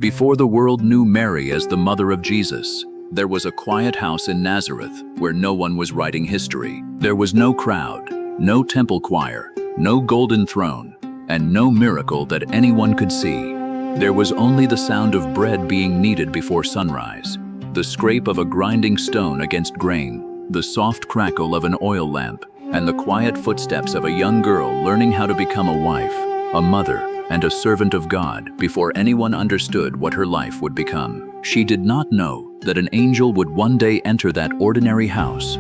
Before the world knew Mary as the mother of Jesus, there was a quiet house in Nazareth where no one was writing history. There was no crowd, no temple choir, no golden throne, and no miracle that anyone could see. There was only the sound of bread being kneaded before sunrise, the scrape of a grinding stone against grain, the soft crackle of an oil lamp, and the quiet footsteps of a young girl learning how to become a wife, a mother, and a servant of God before anyone understood what her life would become. She did not know that an angel would one day enter that ordinary house.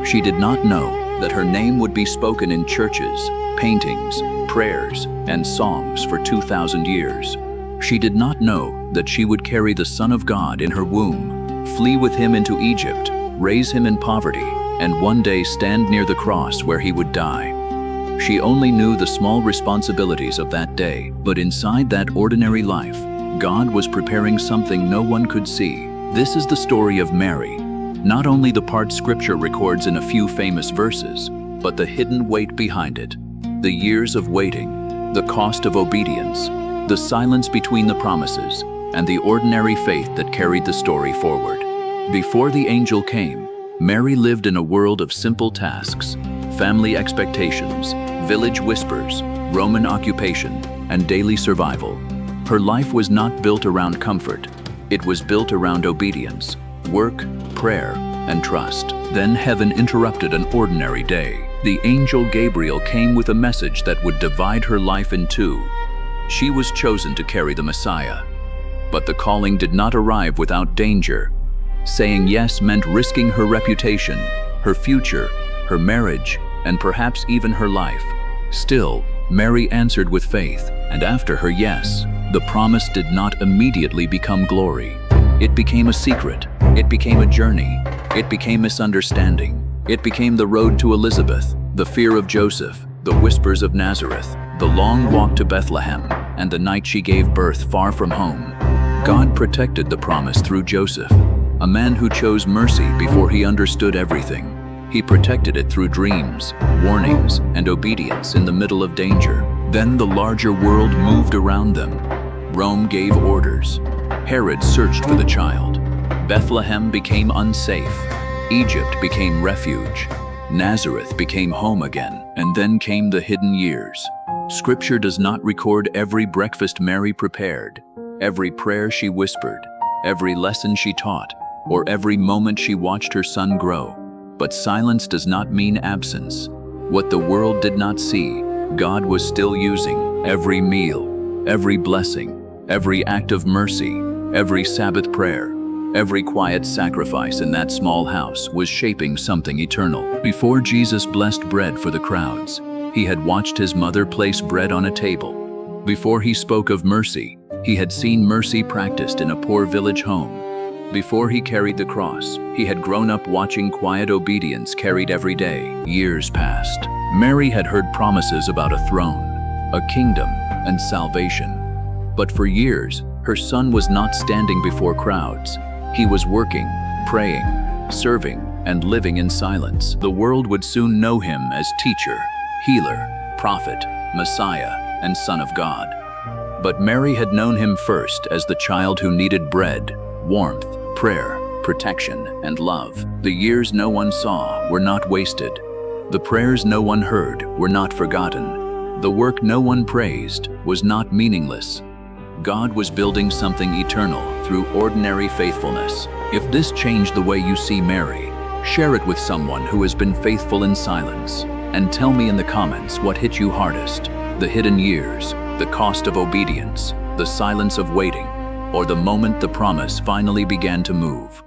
She did not know that her name would be spoken in churches, paintings, prayers, and songs for 2,000 years. She did not know that she would carry the Son of God in her womb, flee with him into Egypt, raise him in poverty, and one day stand near the cross where he would die. She only knew the small responsibilities of that day, but inside that ordinary life, God was preparing something no one could see. This is the story of Mary, not only the part Scripture records in a few famous verses, but the hidden weight behind it, the years of waiting, the cost of obedience, the silence between the promises, and the ordinary faith that carried the story forward. Before the angel came, Mary lived in a world of simple tasks, family expectations, village whispers, Roman occupation, and daily survival. Her life was not built around comfort. It was built around obedience, work, prayer, and trust. Then heaven interrupted an ordinary day. The angel Gabriel came with a message that would divide her life in two. She was chosen to carry the Messiah. But the calling did not arrive without danger. Saying yes meant risking her reputation, her future, her marriage, and perhaps even her life. Still, Mary answered with faith, and after her yes, the promise did not immediately become glory. It became a secret. It became a journey. It became misunderstanding. It became the road to Elizabeth, the fear of Joseph, the whispers of Nazareth, the long walk to Bethlehem, and the night she gave birth far from home. God protected the promise through Joseph, a man who chose mercy before he understood everything. He protected it through dreams, warnings, and obedience in the middle of danger. Then the larger world moved around them. Rome gave orders. Herod searched for the child. Bethlehem became unsafe. Egypt became refuge. Nazareth became home again. And then came the hidden years. Scripture does not record every breakfast Mary prepared, every prayer she whispered, every lesson she taught, or every moment she watched her son grow. But silence does not mean absence. What the world did not see, God was still using. Every meal, every blessing, every act of mercy, every Sabbath prayer, every quiet sacrifice in that small house was shaping something eternal. Before Jesus blessed bread for the crowds, he had watched his mother place bread on a table. Before he spoke of mercy, he had seen mercy practiced in a poor village home. Before he carried the cross, he had grown up watching quiet obedience carried every day. Years passed. Mary had heard promises about a throne, a kingdom, and salvation. But for years, her son was not standing before crowds. He was working, praying, serving, and living in silence. The world would soon know him as teacher, healer, prophet, Messiah, and Son of God. But Mary had known him first as the child who needed bread, warmth, prayer, protection, and love. The years no one saw were not wasted. The prayers no one heard were not forgotten. The work no one praised was not meaningless. God was building something eternal through ordinary faithfulness. If this changed the way you see Mary, share it with someone who has been faithful in silence. And tell me in the comments what hit you hardest: the hidden years, the cost of obedience, the silence of waiting, or the moment the promise finally began to move.